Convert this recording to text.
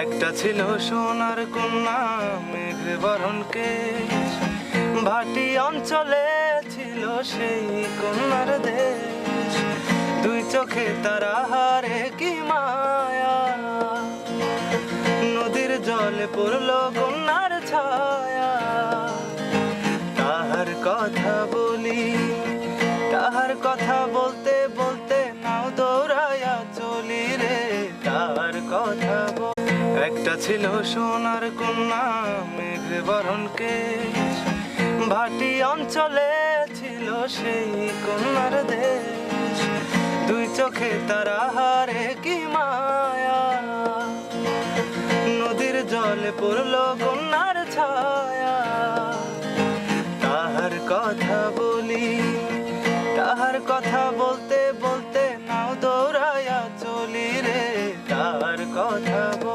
একটা ছিল সোনার কন্যা মেঘে বরণ কেশ, ভাটি অঞ্চলে ছিল সেই কন্যার দেশ। দুই চোখে তারা হারে কি মায়া, নদীর জলে পড়লো কন্যার ছায়া। তাহার কথা বলি, তাহার কথা বলতে বলতে নাও দৌড়াইয়া চলি রে। তাহার কথা একটা ছিল সোনার কন্যা মেঘে বরণ কেশ, ভাটি অঞ্চলে ছিল সেই কন্যার দেশ। দুই চোখে তারা হারে কি মায়া, নদীর জলে পড়লো কন্যা